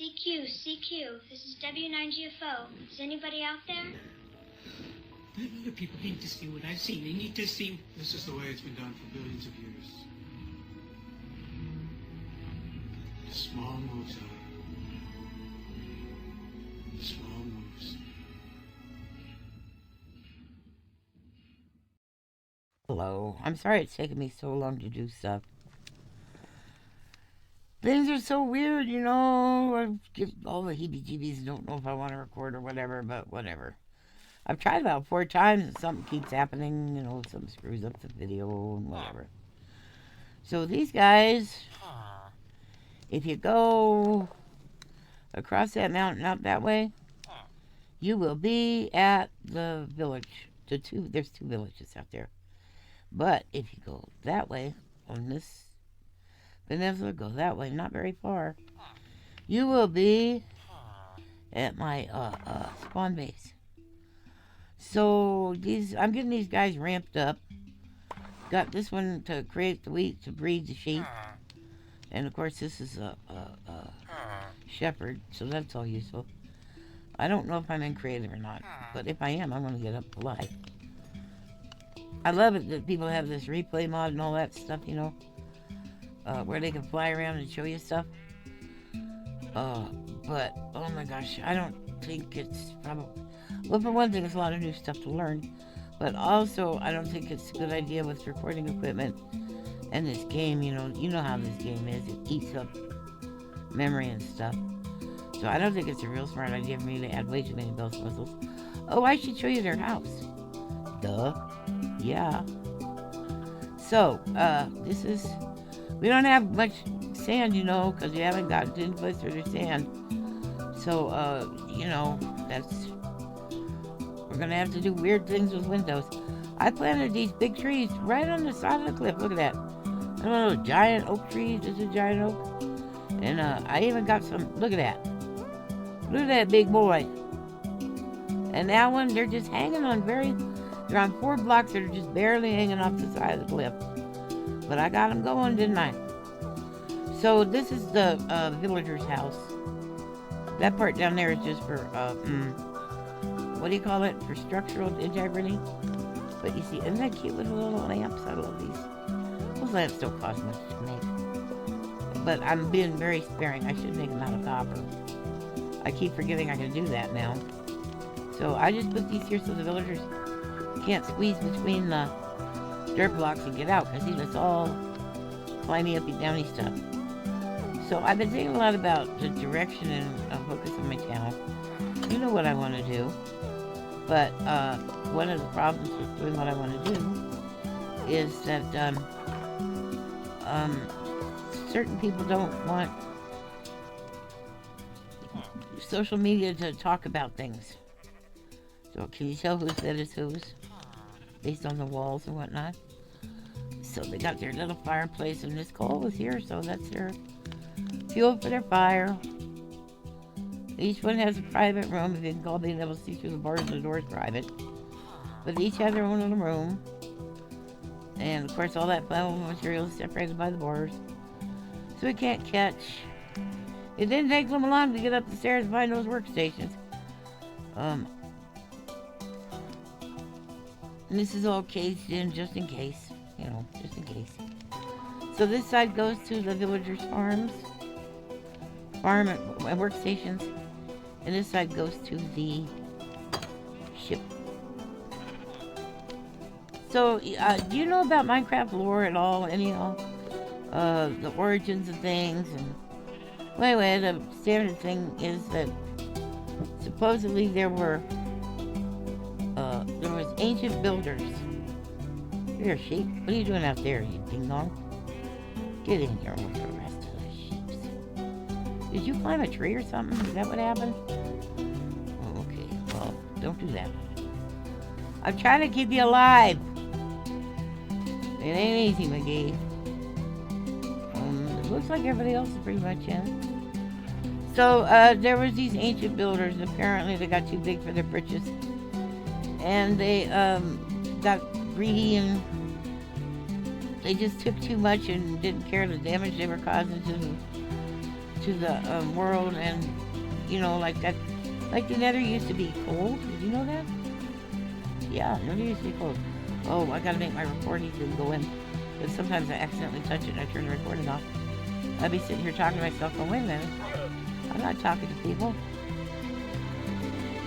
CQ, CQ, this is W9GFO. Is anybody out there? Other people need to see what I've seen. They need to see... This is the way it's been done for billions of years. Small moves, small moves. Hello. I'm sorry it's taken me so long to do stuff. Things are so weird, you know. I get all the heebie-jeebies. Don't know if I want to record or whatever, but whatever. I've tried about 4 times and something keeps happening. You know, something screws up the video and whatever. So these guys, if you go across that mountain out that way, you will be at the village. There's 2 villages out there. But if you go that way, on this peninsula, go that way, not very far, you will be at my spawn base. So I'm getting these guys ramped up. Got this one to create the wheat to breed the sheep. And of course this is a shepherd, so that's all useful. I don't know if I'm in creative or not, but if I am, I'm going to get up alive. I love it that people have this replay mod and all that stuff, you know, where they can fly around and show you stuff. But, oh my gosh, I don't think it's probably... Well, for one thing, it's a lot of new stuff to learn. But also, I don't think it's a good idea with recording equipment and this game, you know how this game is. It eats up memory and stuff. So I don't think it's a real smart idea for me to add way too many bells and whistles. Oh, I should show you their house. Duh. Yeah. So, this is... We don't have much sand, you know, because we haven't gotten to any place where there's sand. So, you know, we're going to have to do weird things with windows. I planted these big trees right on the side of the cliff. Look at that. One of those giant oak trees. This is a giant oak. And I even got some... Look at that. Look at that big boy. And that one, they're just hanging on they're on 4 blocks that are just barely hanging off the side of the cliff. But I got them going, didn't I? So this is the villager's house. That part down there is just for, what do you call it? For structural integrity. But you see, isn't that cute with the little lamps? I love these. Those lamps don't cost much to make. But I'm being very sparing. I should make them out of copper. I keep forgetting I can do that now. So I just put these here so the villagers can't squeeze between the dirt blocks and get out, because see, that's all climby uppy downy stuff. So I've been thinking a lot about the direction and focus on my channel. You know what I want to do, but one of the problems with doing what I want to do is that certain people don't want social media to talk about things. So can you tell whose bed is whose? Based on the walls and whatnot. So they got their little fireplace, and this coal is here, so that's their fuel for their fire. Each one has a private room. If you can call being able to see through the bars and the doors private. But they each have their own little room. And of course all that flammable material is separated by the bars. So it can't catch. It didn't take them long to get up the stairs and find those workstations. And this is all cased in just in case. You know, just in case. So this side goes to the villagers' farm and workstations. And this side goes to the ship. So, do you know about Minecraft lore at all? Anyhow? The origins of things and... Well, anyway, the standard thing is that supposedly there was ancient builders. Here, sheep. What are you doing out there, you ding dong? Get in here with the rest of the sheep. Did you climb a tree or something? Is that what happened? Oh, okay. Well, don't do that. I'm trying to keep you alive. It ain't easy, McGee. It looks like everybody else is pretty much in. So, there was these ancient builders. Apparently, they got too big for their britches. And they, got greedy and they just took too much and didn't care the damage they were causing to the world, and like that, like the Nether used to be cold. Did you know that? Yeah, Nether used to be cold. Oh, I gotta make my recording thing go in, because sometimes I accidentally touch it and I turn the recording off. I'd be sitting here talking to myself, going, wait a minute, I'm not talking to people.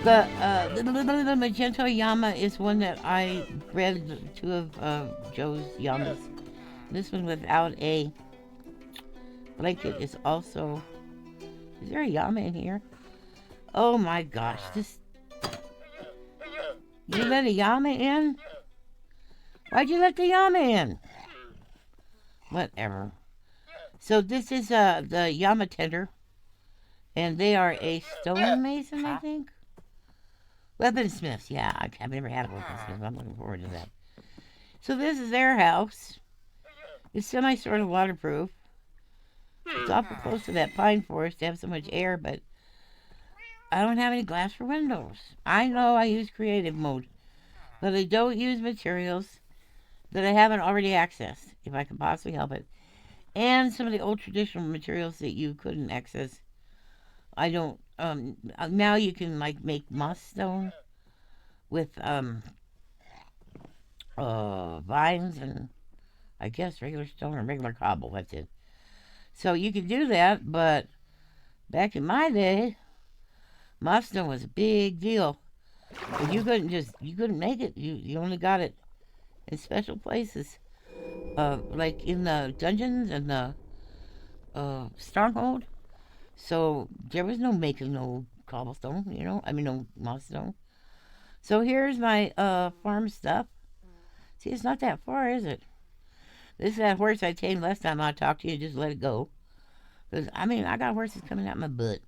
The Magento Yama is one that I bred two of Joe's Yamas. This one without a blanket is also... Is there a Yama in here? Oh my gosh, this... You let a Yama in? Why'd you let the Yama in? Whatever. So this is the Yama tender. And they are a stonemason, I think? Weaponsmiths, yeah. I've never had a weaponsmith. I'm looking forward to that. So this is their house. It's sort of waterproof. It's awful close to that pine forest to have so much air, but I don't have any glass for windows. I know I use creative mode, but I don't use materials that I haven't already accessed, if I can possibly help it. And some of the old traditional materials that you couldn't access, I don't. Now you can make moss stone with vines and I guess regular stone or regular cobble. That's it. So you can do that, but back in my day, moss stone was a big deal. But you couldn't make it. You only got it in special places, like in the dungeons and the stronghold. So there was no making no cobblestone, I mean no moss stone. So here's my farm stuff. See, it's not that far, is it? This is that horse I tamed last time I talked to you. Just let it go. Because, I got horses coming out my butt.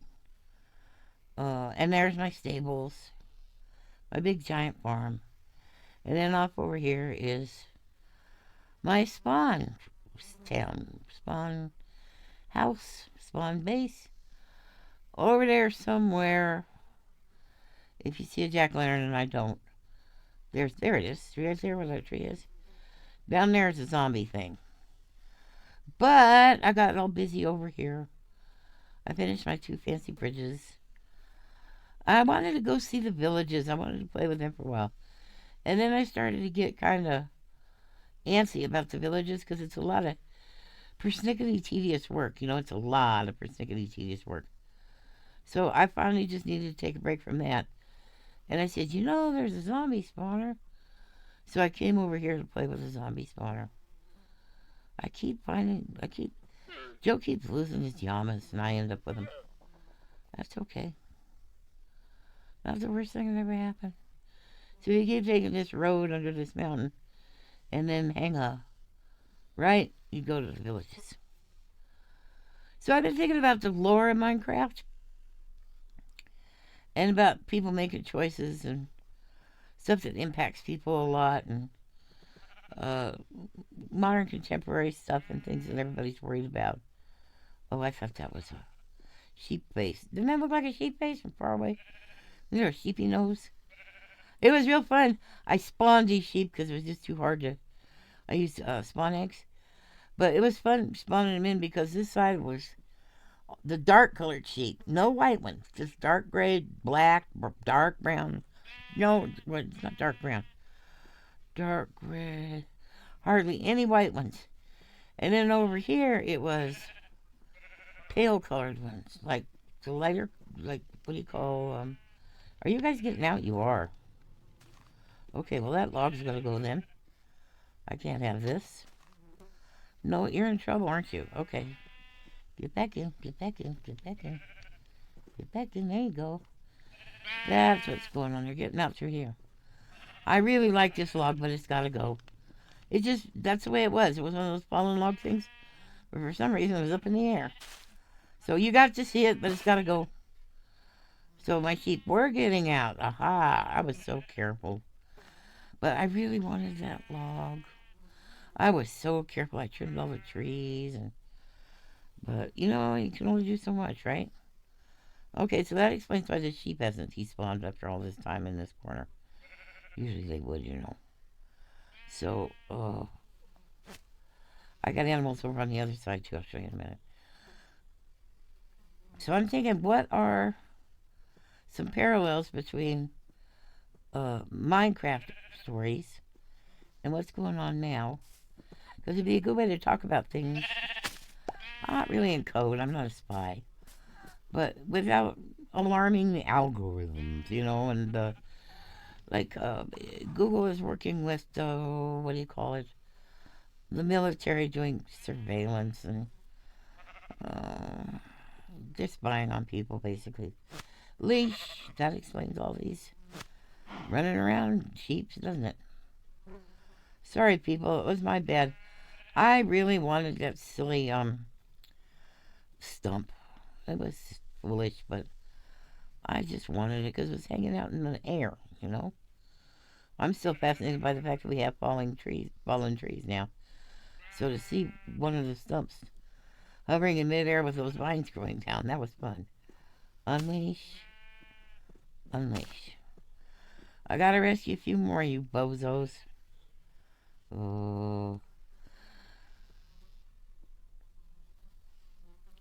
And there's my stables. My big giant farm. And then off over here is my spawn town. Spawn house. Spawn base. Over there somewhere. If you see a jack-o'-lantern and I don't. There it is. Right there where that tree is. Down there is a zombie thing. But I got all busy over here. I finished my 2 fancy bridges. I wanted to go see the villages. I wanted to play with them for a while. And then I started to get kind of antsy about the villages because it's a lot of persnickety tedious work. It's a lot of persnickety tedious work. So I finally just needed to take a break from that. And I said, there's a zombie spawner. So I came over here to play with a zombie spawner. Joe keeps losing his Yamas, and I end up with him. That's okay. Not the worst thing that ever happened. So you keep taking this road under this mountain, and then hang a right, you go to the villages. So I've been thinking about the lore of Minecraft, and about people making choices, and stuff that impacts people a lot, and modern contemporary stuff and things that everybody's worried about. Oh, I thought that was a sheep face. Didn't that look like a sheep face from far away? Is there a sheepy nose? It was real fun. I spawned these sheep because it was just too hard to... I used spawn eggs. But it was fun spawning them in because this side was the dark colored sheep. No white ones. Just dark gray, black, dark brown. No, it's not dark brown. Dark red. Hardly any white ones. And then over here it was pale colored ones. Like the lighter, like what do you call, are you guys getting out? You are. Okay, well that log's gonna go then. I can't have this. No, you're in trouble, aren't you? Okay. Get back in, get back in, get back in. Get back in, there you go. That's what's going on. They're getting out through here. I really like this log, but it's gotta go. That's the way it was. It was one of those fallen log things. But for some reason, it was up in the air. So you got to see it, but it's gotta go. So my sheep were getting out. Aha, I was so careful. But I really wanted that log. I was so careful. I trimmed all the trees. But, you can only do so much, right? Okay, so that explains why the sheep hasn't despawned after all this time in this corner. Usually they would, So, I got animals over on the other side, too. I'll show you in a minute. So I'm thinking, what are some parallels between Minecraft stories and what's going on now? Because it'd be a good way to talk about things. I'm not really in code. I'm not a spy, but without alarming the algorithms, and like Google is working with what do you call it? The military doing surveillance and uh, they're spying on people basically. Leash, that explains all these running around sheep, doesn't it? Sorry, people, it was my bad. I really wanted that silly stump. It was foolish, but I just wanted it because it was hanging out in the air. I'm still fascinated by the fact that we have fallen trees now. So to see one of the stumps hovering in midair with those vines growing down, that was fun. Unleash, unleash. I gotta rescue a few more, you bozos. Oh.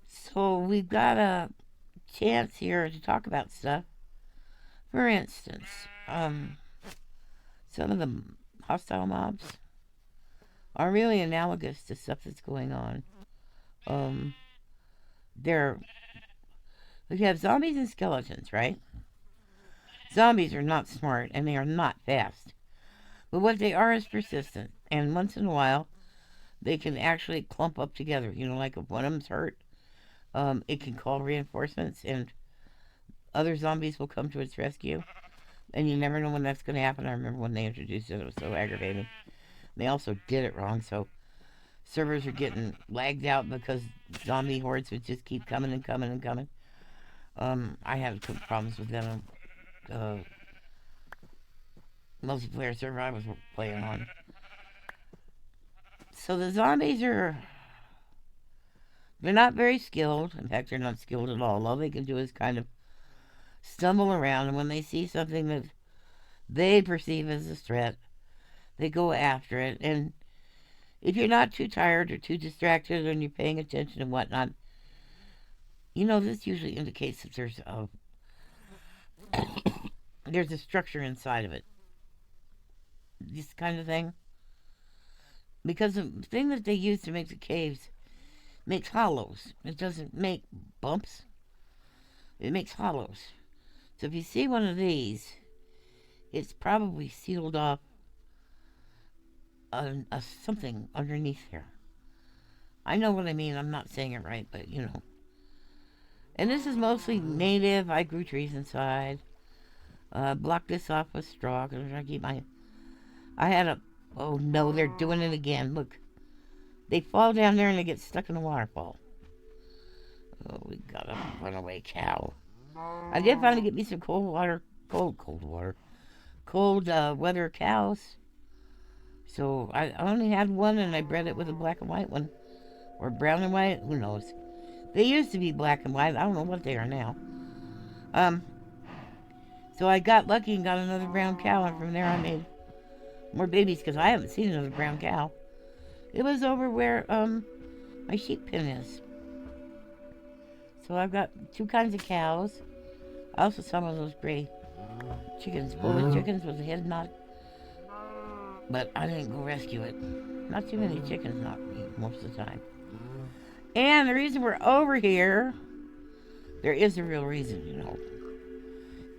So we've got a chance here to talk about stuff. For instance, some of the hostile mobs are really analogous to stuff that's going on. They're we have zombies and skeletons, right? Zombies are not smart and they are not fast. But what they are is persistent. And once in a while, they can actually clump up together. Like if one of them's hurt, it can call reinforcements and other zombies will come to its rescue. And you never know when that's going to happen. I remember when they introduced it, it was so aggravating. They also did it wrong, so servers are getting lagged out because zombie hordes would just keep coming and coming and coming. I had problems with them. Multiplayer server I was playing on. So the zombies they're not very skilled. In fact, they're not skilled at all. All they can do is kind of stumble around, and when they see something that they perceive as a threat, they go after it. And if you're not too tired or too distracted and you're paying attention and whatnot, this usually indicates that there's a structure inside of it. This kind of thing. Because the thing that they use to make the caves makes hollows. It doesn't make bumps. It makes hollows. So if you see one of these, it's probably sealed off something underneath there. I know what I mean. I'm not saying it right, but And this is mostly native. I grew trees inside. Blocked this off with straw because I keep my. I had a. Oh no, they're doing it again. Look, they fall down there and they get stuck in the waterfall. Oh, we got a runaway cow. I did finally get me some cold water, cold weather cows. So I only had one and I bred it with a black and white one. Or brown and white, who knows. They used to be black and white, I don't know what they are now. So I got lucky and got another brown cow, and from there I made more babies because I haven't seen another brown cow. It was over where my sheep pen is. So I've got two kinds of cows. I also saw one of those gray chickens, bullet chickens with a head knot. But I didn't go rescue it. Not too many chickens knock me most of the time. And the reason we're over here, there is a real reason,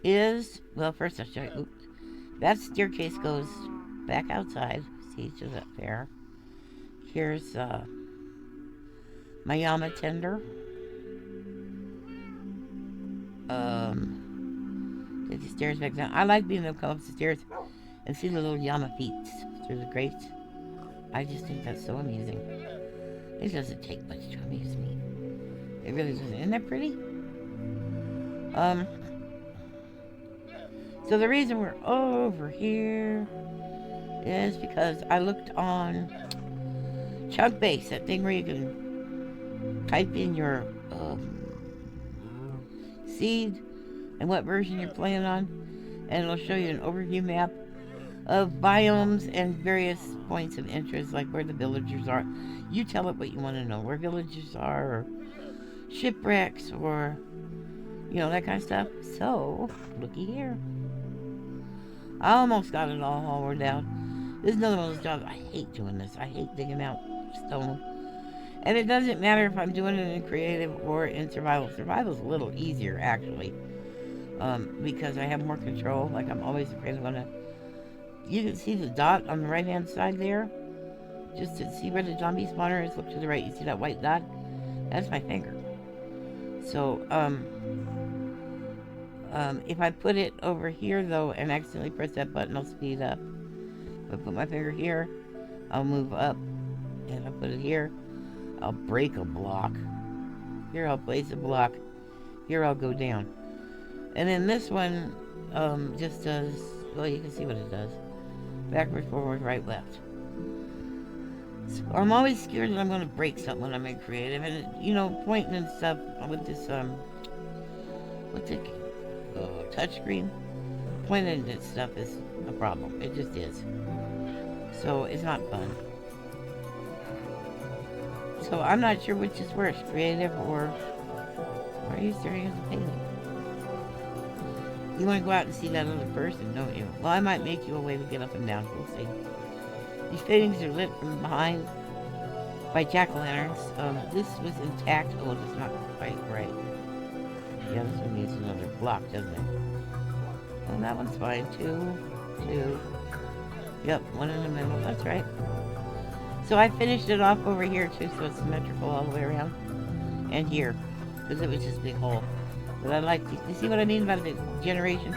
is, well, first I'll show you. Oops. That staircase goes back outside. See, to that there. Here's my llama tender. Take the stairs back down. I like being able to come up the stairs and see the little llama feet through the grates. I just think that's so amusing. It doesn't take much to amuse me. It really doesn't. Isn't that pretty? So the reason we're over here is because I looked on Chunkbase, that thing where you can type in your seed and what version you're playing on, and it'll show you an overview map of biomes and various points of interest, like where the villagers are. You tell it what you want to know, where villagers are, or shipwrecks or, that kind of stuff. So, looky here. I almost got it all hollowed out. This is another one of those jobs. I hate doing this. I hate digging out stone. And it doesn't matter if I'm doing it in creative or in survival. Survival's a little easier, actually. Because I have more control. Like, I'm always afraid I'm gonna... You can see the dot on the right-hand side there. Just to see where the zombie spawner is, look to the right. You see that white dot? That's my finger. So, if I put it over here, though, and accidentally press that button, I'll speed up. If I put my finger here, I'll move up. And if I put it here, I'll break a block. Here, I'll place a block. Here, I'll go down. And then this one just does, well, you can see what it does. Backward, forward, right, left. So I'm always scared that I'm going to break something when I'm in creative. And, pointing and stuff with this, what's it? Touchscreen. Pointing at stuff is a problem. It just is. So it's not fun. So I'm not sure which is worse, creative or... Why are you staring at the painting? You want to go out and see that other person, don't you? Well, I might make you a way to get up and down. We'll see. These paintings are lit from behind by jack-o'-lanterns. This was intact. Oh, it's not quite right. Yeah, this one needs another block, doesn't it? Oh, that one's fine. Two. Yep, one in the middle. That's right. So I finished it off over here, too, so it's symmetrical all the way around. And here, because it was just a big hole. But I like, you see what I mean about the generation?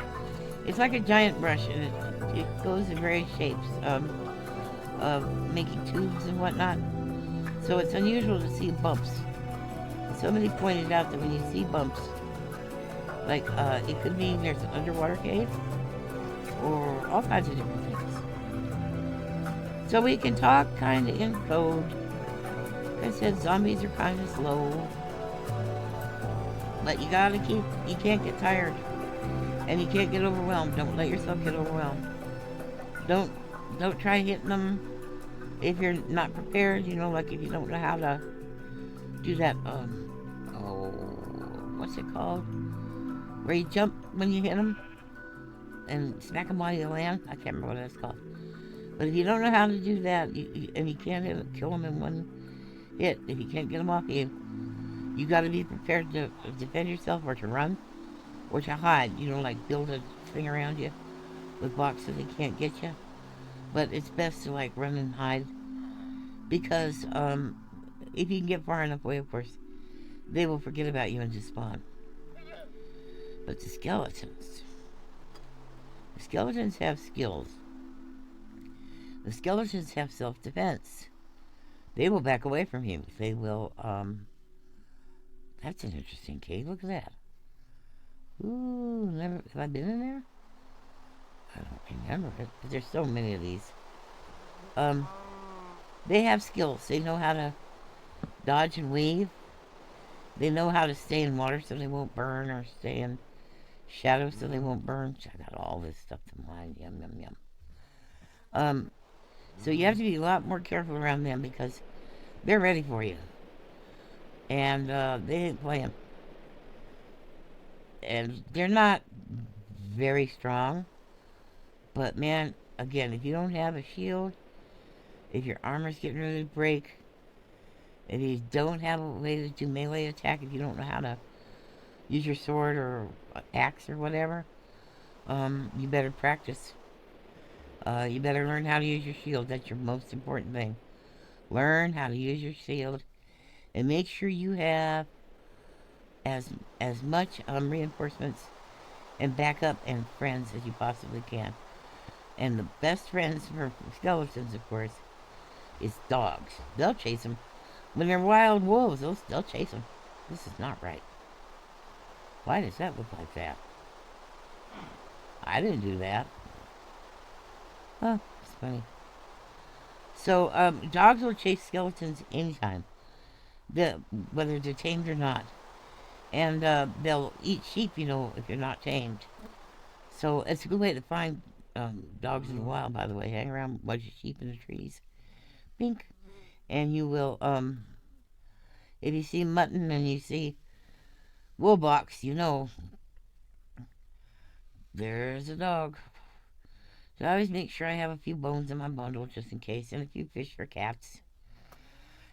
It's like a giant brush, and it goes in various shapes of making tubes and whatnot. So it's unusual to see bumps. Somebody pointed out that when you see bumps, like it could mean there's an underwater cave or all kinds of different things. So we can talk kind of in code. Like I said, zombies are kind of slow. But you can't get tired. And you can't get overwhelmed. Don't let yourself get overwhelmed. Don't try hitting them if you're not prepared, like if you don't know how to do that, what's it called? Where you jump when you hit them and smack them while you land. I can't remember what that's called. But if you don't know how to do that, and you can't kill them in one hit, if you can't get them off you got to be prepared to defend yourself or to run or to hide. Like build a thing around you with blocks so they can't get you. But it's best to like run and hide because if you can get far enough away, of course, they will forget about you and just spawn. But the skeletons have skills. The skeletons have self-defense. They will back away from you. They will, that's an interesting cave. Look at that. Ooh, have I been in there? I don't remember it, but there's so many of these. They have skills. They know how to dodge and weave. They know how to stay in water so they won't burn, or stay in shadows so they won't burn. I got all this stuff to mine. Yum, yum, yum. So you have to be a lot more careful around them because they're ready for you. And they ain't playing. And they're not very strong. But man, again, if you don't have a shield, if your armor's getting ready to break, if you don't have a way to do melee attack, if you don't know how to use your sword or axe or whatever, you better practice. You better learn how to use your shield. That's your most important thing. Learn how to use your shield, and make sure you have as much reinforcements and backup and friends as you possibly can. And the best friends for skeletons, of course, is dogs. They'll chase them. When they're wild wolves, they'll chase them. This is not right. Why does that look like that? I didn't do that. Huh, it's funny. So, dogs will chase skeletons anytime, whether they're tamed or not. And they'll eat sheep, if you're not tamed. So it's a good way to find dogs in the wild, by the way. Hang around, watch your sheep in the trees. Bink. And you will, if you see mutton and you see wool box, you know, there's a dog. So I always make sure I have a few bones in my bundle just in case, and a few fish for cats.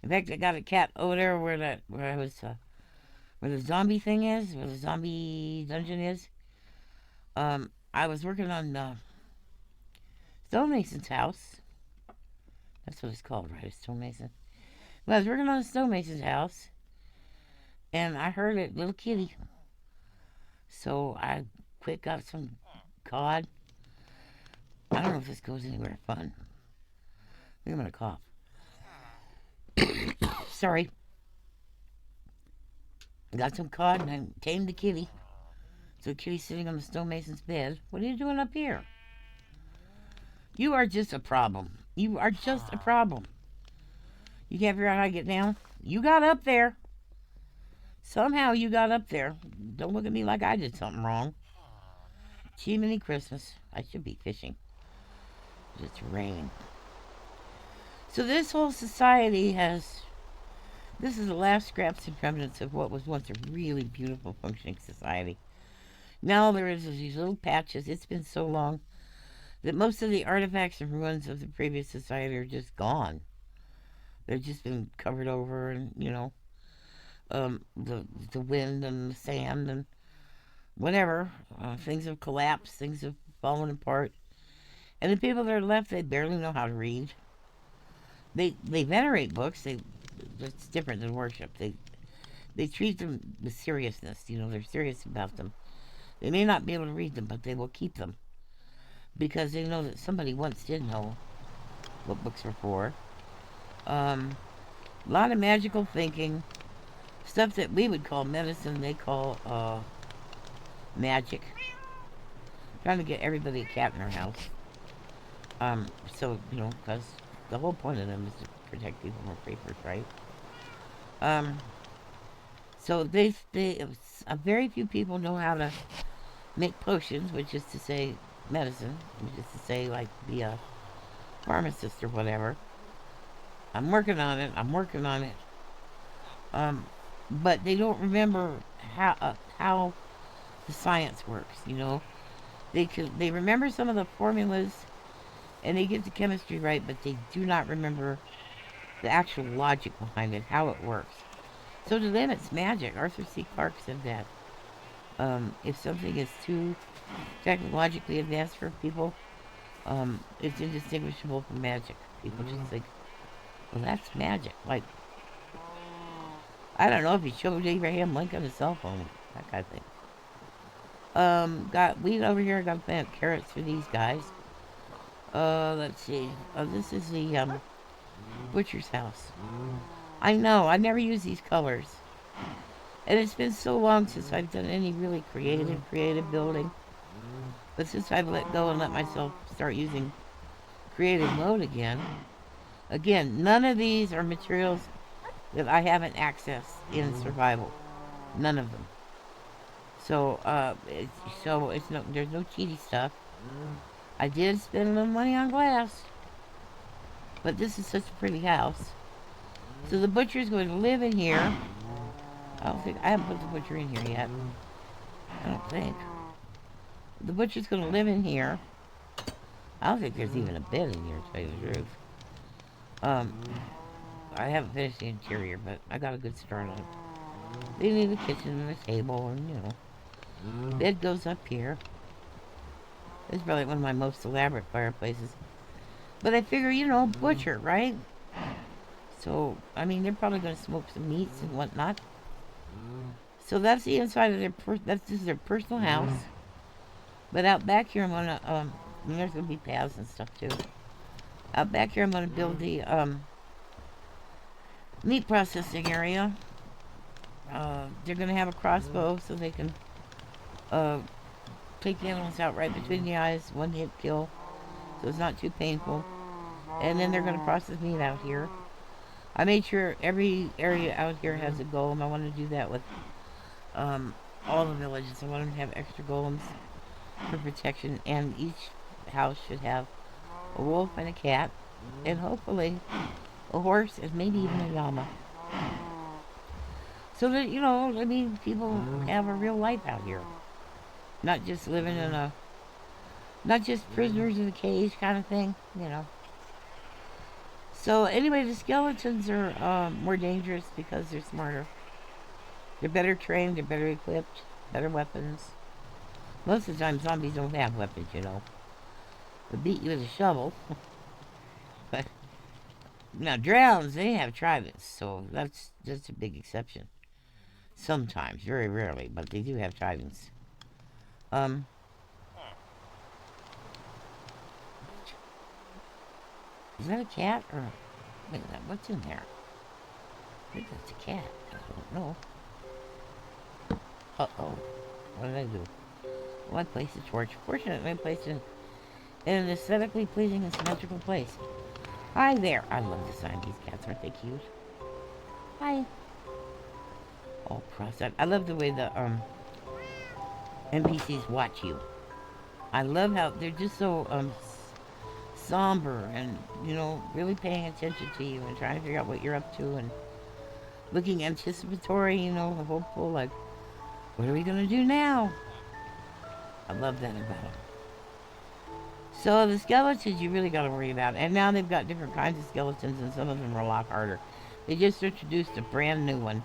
In fact, I got a cat over there where I was where the zombie thing is, where the zombie dungeon is. I was working on Stonemason's house. That's what it's called, right? A stonemason. Well, I was working on a stonemason's house, and I heard a little kitty. So I quick got some cod. I don't know if this goes anywhere fun. I think I'm gonna cough. Sorry. I got some cod and I tamed the kitty. So the kitty's sitting on the stonemason's bed. What are you doing up here? You are just a problem. You are just a problem. You can't figure out how to get down? You got up there. Somehow you got up there. Don't look at me like I did something wrong. Jiminy Christmas. I should be fishing. It's rain. So this whole society has... This is the last scraps and remnants of what was once a really beautiful functioning society. Now there is these little patches. It's been so long that most of the artifacts and ruins of the previous society are just gone. They've just been covered over, and the wind and the sand and whatever. Things have collapsed. Things have fallen apart. And the people that are left, they barely know how to read. They venerate books. That's different than worship. They treat them with seriousness. They're serious about them. They may not be able to read them, but they will keep them because they know that somebody once did know what books were for. A lot of magical thinking, stuff that we would call medicine, they call magic. Trying to get everybody a cat in their house. Because the whole point of them is to protect people from creepers, right? So very few people know how to make potions, which is to say medicine, which is to say like be a pharmacist or whatever. I'm working on it. But they don't remember how the science works. They remember some of the formulas and they get the chemistry right, but they do not remember the actual logic behind it, how it works. So to them, it's magic. Arthur C. Clarke said that. If something is too technologically advanced for people, it's indistinguishable from magic. People just think, well, that's magic. Like, I don't know if he showed Abraham Lincoln a cell phone, that kind of thing. Got wheat over here. Got to plant carrots for these guys. Let's see. This is the butcher's house. I know, I never use these colors. And it's been so long since I've done any really creative building. But since I've let go and let myself start using creative mode again, none of these are materials that I haven't accessed in survival. None of them. So, there's no cheaty stuff. I did spend a little money on glass. But this is such a pretty house. So the butcher's going to live in here. I haven't put the butcher in here yet. I don't think. The butcher's going to live in here. I don't think there's even a bed in here, to tell you the truth. I haven't finished the interior, but I got a good start on it. They need a kitchen and a table, and bed goes up here. It's probably one of my most elaborate fireplaces. But I figure, butcher, right? So, they're probably going to smoke some meats and whatnot. So that's the inside of this is their personal house. But out back here, I'm going to, there's going to be paths and stuff too. Out back here, I'm going to build the, meat processing area. They're going to have a crossbow so they can, take the animals out right between the eyes, one hit kill. So it's not too painful. And then they're going to process meat out here. I made sure every area out here has a golem. I want to do that with all the villages. I want them to have extra golems for protection. And each house should have a wolf and a cat. And hopefully a horse and maybe even a llama. So that, I mean, people have a real life out here. Not just living in a, not just prisoners in a cage kind of thing. So anyway, the skeletons are more dangerous because they're smarter. They're better trained, they're better equipped, better weapons. Most of the time, zombies don't have weapons. They'll beat you with a shovel. But now, drowns, they have tridents, so that's a big exception. Sometimes, very rarely, but they do have tridents. Is that a cat or wait, what's in there? I think that's a cat. I don't know. Uh-oh. What did I do? Well, I placed a torch. Fortunately, I placed it in an aesthetically pleasing and symmetrical place. Hi there. I love the sign. These cats, aren't they cute? Hi. All crossed out. I love the way the NPCs watch you. I love how they're just so somber and really paying attention to you and trying to figure out what you're up to and looking anticipatory, hopeful, like, what are we gonna do now? I love that about them. So the skeletons you really gotta worry about, and now they've got different kinds of skeletons, and some of them are a lot harder. They just introduced a brand new one,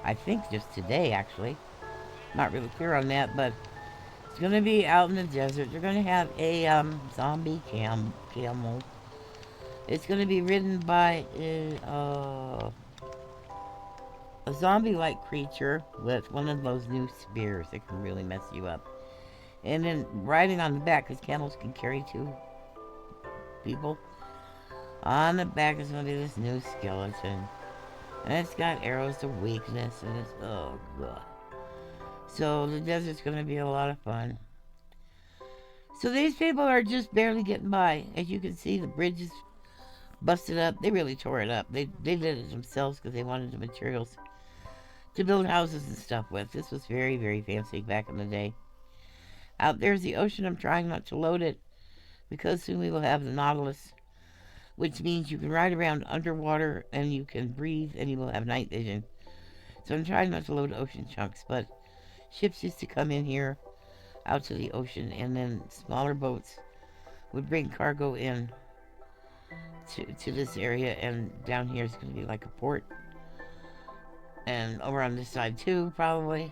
I think just today actually. Not really clear on that, but it's gonna be out in the desert. They're gonna have a zombie camel. It's gonna be ridden by a zombie-like creature with one of those new spears that can really mess you up. And then riding on the back, because camels can carry 2 people. On the back is going to be this new skeleton. And it's got arrows of weakness, and it's, oh god. So the desert's going to be a lot of fun. So these people are just barely getting by. As you can see, the bridge is busted up. They really tore it up. They did it themselves because they wanted the materials to build houses and stuff with. This was very, very fancy back in the day. Out there's the ocean. I'm trying not to load it because soon we will have the Nautilus, which means you can ride around underwater and you can breathe and you will have night vision. So I'm trying not to load ocean chunks, but ships used to come in here out to the ocean, and then smaller boats would bring cargo in to this area, and down here is going to be like a port. And over on this side too, probably.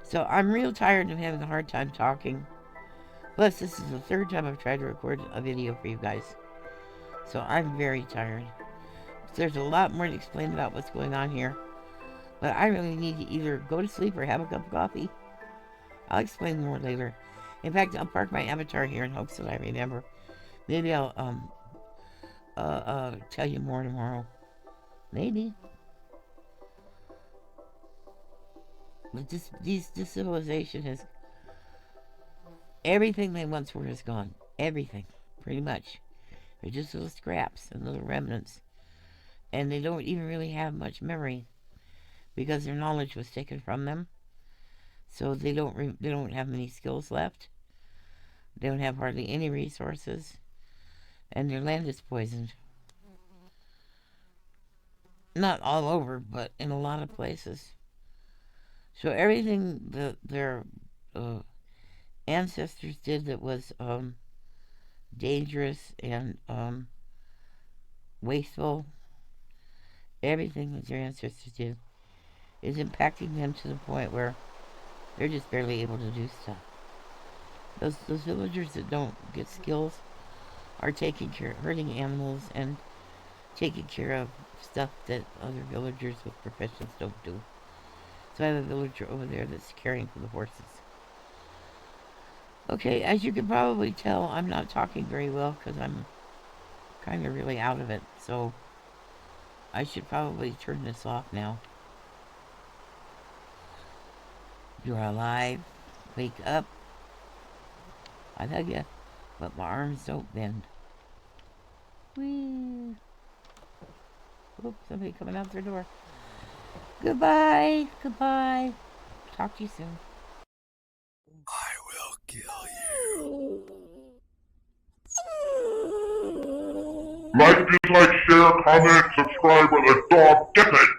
So I'm real tired of having a hard time talking. Plus, this is the 3rd time I've tried to record a video for you guys. So I'm very tired. There's a lot more to explain about what's going on here. But I really need to either go to sleep or have a cup of coffee. I'll explain more later. In fact, I'll park my avatar here in hopes that I remember. Maybe I'll tell you more tomorrow. Maybe. But this civilization has... everything they once were is gone. Everything. Pretty much. They're just little scraps and little remnants. And they don't even really have much memory because their knowledge was taken from them. So they don't have many skills left. They don't have hardly any resources. And their land is poisoned. Not all over, but in a lot of places. So everything that their ancestors did that was dangerous and wasteful, everything that their ancestors did is impacting them to the point where they're just barely able to do stuff. Those villagers that don't get skills are taking care of hurting animals and taking care of stuff that other villagers with professions don't do. So I have a villager over there that's caring for the horses. Okay, as you can probably tell, I'm not talking very well because I'm kind of really out of it. So I should probably turn this off now. You're alive. Wake up. I hug you, but my arms don't bend. Whee! Oops, somebody coming out their door. Goodbye. Goodbye. Talk to you soon. I will kill you. Like, dislike, share, comment, subscribe, or the dog gets it!